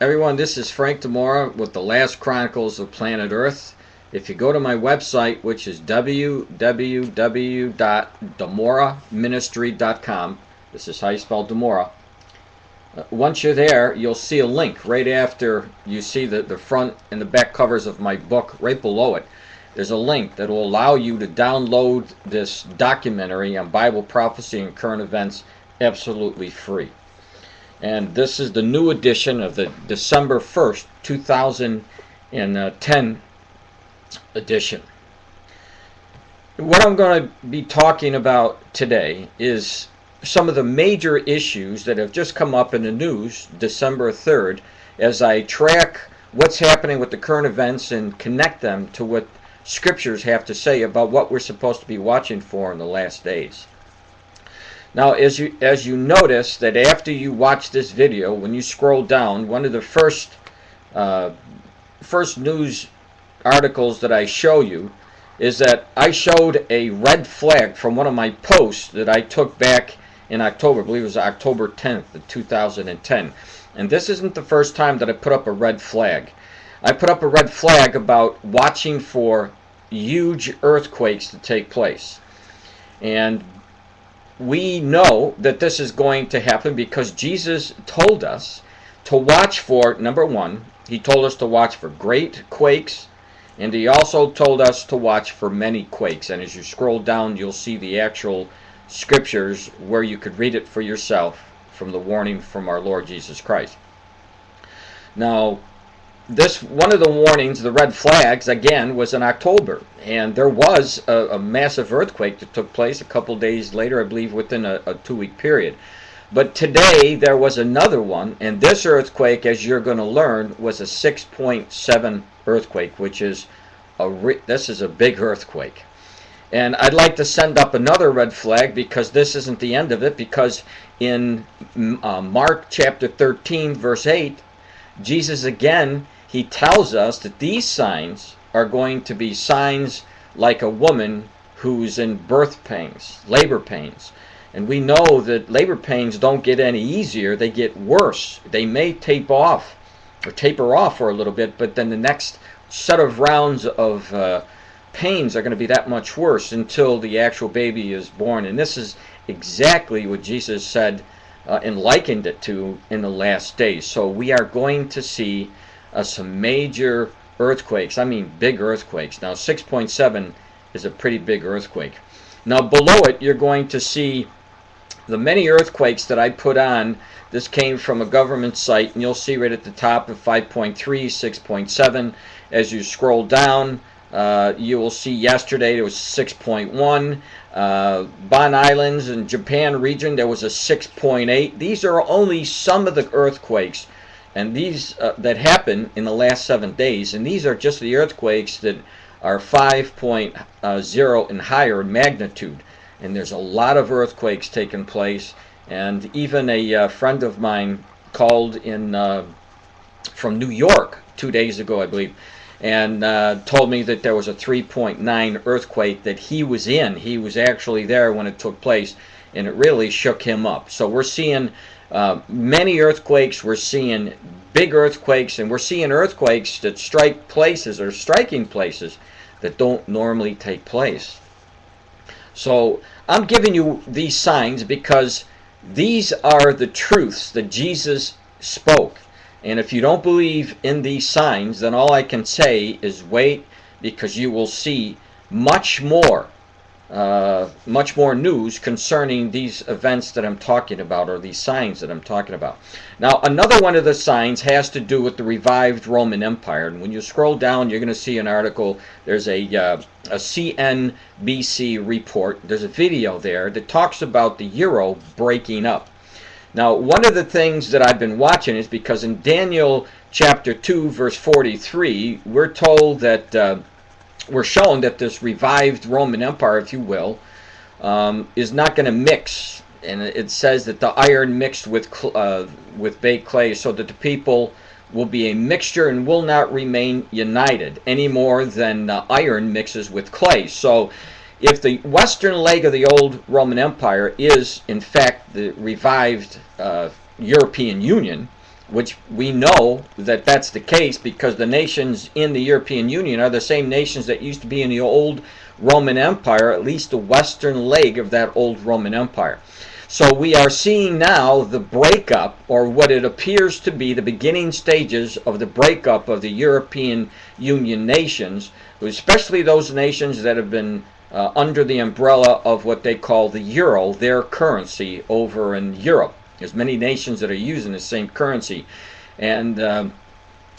Everyone, this is Frank DiMora with the Last Chronicles of Planet Earth. If you go to my website, which is www.DiMoraMinistry.com, this is how you spell DiMora. Once you're there, you'll see a link right after you see the front and the back covers of my book. Right below it, there's a link that will allow you to download this documentary on Bible prophecy and current events absolutely free. And this is the new edition of the December 1st, 2010 edition. What I'm going to be talking about today is some of the major issues that have just come up in the news December 3rd as I track what's happening with the current events and connect them to what scriptures have to say about what we're supposed to be watching for in the last days. Now, as you notice that after you watch this video, when you scroll down, one of the first news articles that I show you is that I showed a red flag from one of my posts that I took back in October. I believe it was October 10th of 2010. And this isn't the first time that I put up a red flag. I put up a red flag about watching for huge earthquakes to take place. And we know that this is going to happen because Jesus told us to watch for, number one, he told us to watch for great quakes, and he also told us to watch for many quakes. And as you scroll down, you'll see the actual scriptures where you could read it for yourself from the warning from our Lord Jesus Christ. Now, this one of the warnings, the red flags, again, was in October, and there was a massive earthquake that took place a couple days later, I believe within a 2-week period. But today there was another one, and this earthquake, as you're going to learn, was a 6.7 earthquake, which is this is a big earthquake. And I'd like to send up another red flag because this isn't the end of it, because in Mark chapter 13 verse 8, Jesus again, he tells us that these signs are going to be signs like a woman who's in birth pains, labor pains. And we know that labor pains don't get any easier, they get worse. They may taper off for a little bit, but then the next set of rounds of pains are going to be that much worse until the actual baby is born. And this is exactly what Jesus said and likened it to in the last days. So we are going to see some major earthquakes. I mean big earthquakes. Now 6.7 is a pretty big earthquake. Now below it you're going to see the many earthquakes that I put on. This came from a government site, and you'll see right at the top of 5.3, 6.7. As you scroll down, you will see yesterday there was 6.1. Bon Islands in Japan region, there was a 6.8. These are only some of the earthquakes, and these that happen in the last 7 days. And these are just the earthquakes that are 5.0 and higher in magnitude. And there's a lot of earthquakes taking place. And even a friend of mine called in from New York 2 days ago, I believe, and told me that there was a 3.9 earthquake that he was in. He was actually there when it took place, and it really shook him up. So we're seeing many earthquakes, we're seeing big earthquakes, and we're seeing earthquakes that strike places or striking places that don't normally take place. So I'm giving you these signs because these are the truths that Jesus spoke. And if you don't believe in these signs, then all I can say is wait, because you will see much more news concerning these events that I'm talking about, or these signs that I'm talking about. Now, another one of the signs has to do with the revived Roman Empire. And when you scroll down, you're going to see an article. There's a CNBC report. There's a video there that talks about the euro breaking up. Now, one of the things that I've been watching is because in Daniel chapter 2, verse 43, we're told that we're shown that this revived Roman Empire, if you will, is not going to mix. And it says that the iron mixed with baked clay, so that the people will be a mixture and will not remain united any more than iron mixes with clay. So if the western leg of the old Roman Empire is, in fact, the revived European Union, which we know that that's the case because the nations in the European Union are the same nations that used to be in the old Roman Empire, at least the western leg of that old Roman Empire. So we are seeing now the breakup, or what it appears to be the beginning stages of the breakup of the European Union nations, especially those nations that have been under the umbrella of what they call the euro, their currency over in Europe. There's many nations that are using the same currency. And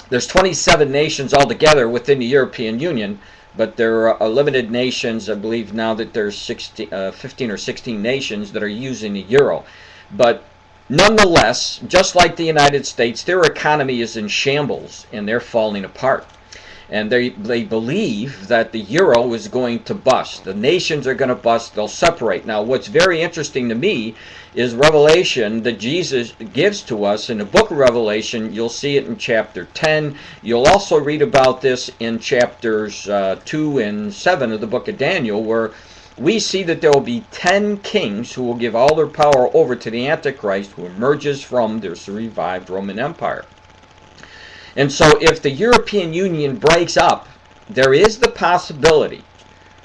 there's 27 nations altogether within the European Union, but there are limited nations. I believe now that there's 15 or 16 nations that are using the euro. But nonetheless, just like the United States, their economy is in shambles and they're falling apart. And they believe that the euro is going to bust. The nations are going to bust. They'll separate. Now, what's very interesting to me is Revelation that Jesus gives to us in the book of Revelation. You'll see it in chapter 10. You'll also read about this in chapters 2 and 7 of the book of Daniel, where we see that there will be 10 kings who will give all their power over to the Antichrist, who emerges from this revived Roman Empire. And so if the European Union breaks up, there is the possibility,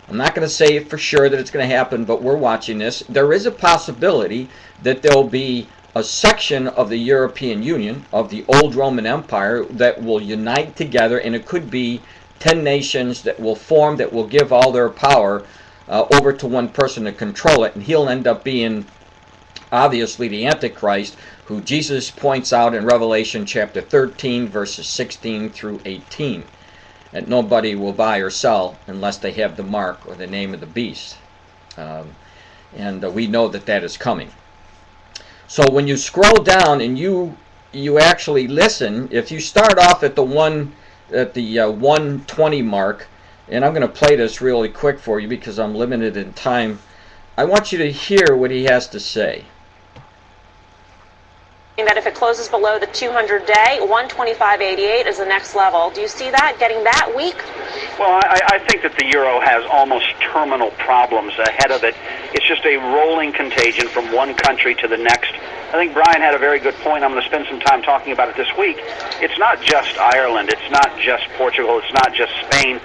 I'm not going to say for sure that it's going to happen, but we're watching this, there is a possibility that there will be a section of the European Union, of the old Roman Empire, that will unite together, and it could be 10 nations that will form, that will give all their power over to one person to control it, and he'll end up being obviously the Antichrist, who Jesus points out in Revelation chapter 13, verses 16 through 18, that nobody will buy or sell unless they have the mark or the name of the beast. And we know that that is coming. So when you scroll down and you actually listen, if you start off at the 120 mark, and I'm going to play this really quick for you because I'm limited in time, I want you to hear what he has to say. That if it closes below the 200-day, 125.88 is the next level. Do you see that getting that weak? Well, I think that the euro has almost terminal problems ahead of it. It's just a rolling contagion from one country to the next. I think Brian had a very good point. I'm going to spend some time talking about it this week. It's not just Ireland. It's not just Portugal. It's not just Spain.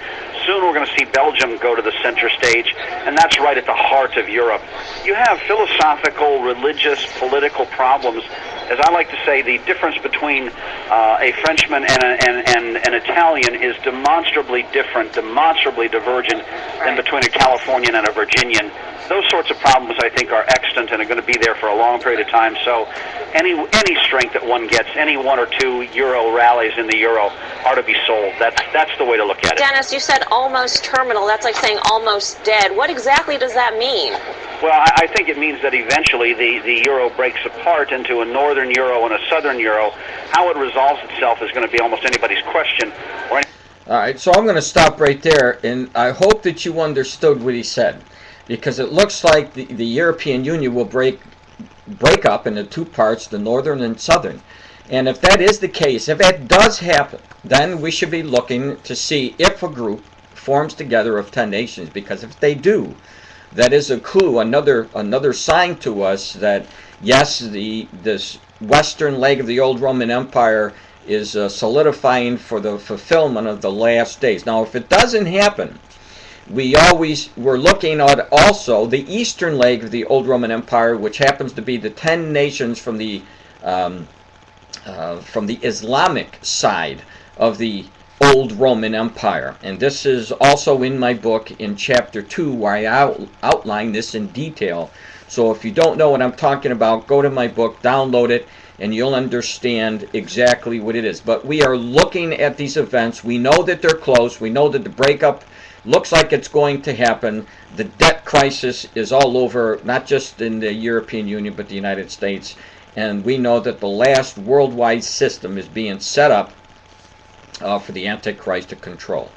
Soon we're going to see Belgium go to the center stage, and that's right at the heart of Europe. You have philosophical, religious, political problems. As I like to say, the difference between a Frenchman and an Italian is demonstrably different, demonstrably divergent than between a Californian and a Virginian. Those sorts of problems, I think, are extant and are going to be there for a long period of time. So any strength that one gets, any 1 or 2 euro rallies in the euro are to be sold. That's the way to look at it. Dennis, you said almost terminal. That's like saying almost dead. What exactly does that mean? Well, I think it means that eventually the euro breaks apart into a northern euro and a southern euro. How it resolves itself is going to be almost anybody's question. All right, so I'm going to stop right there, and I hope that you understood what he said, because it looks like the European Union will break up into 2 parts, the northern and southern. And if that is the case, if that does happen, then we should be looking to see if a group forms together of 10 nations, because if they do, that is a clue, another sign to us that yes, this western leg of the old Roman Empire is solidifying for the fulfillment of the last days. Now, if it doesn't happen, we're looking at also the eastern leg of the old Roman Empire, which happens to be the 10 nations from the Islamic side of the old Roman Empire. And this is also in my book in chapter 2, where I outline this in detail. So if you don't know what I'm talking about, go to my book, download it, and you'll understand exactly what it is. But we are looking at these events. We know that they're close. We know that the breakup looks like it's going to happen. The debt crisis is all over, not just in the European Union, but the United States. And we know that the last worldwide system is being set up for the Antichrist to control.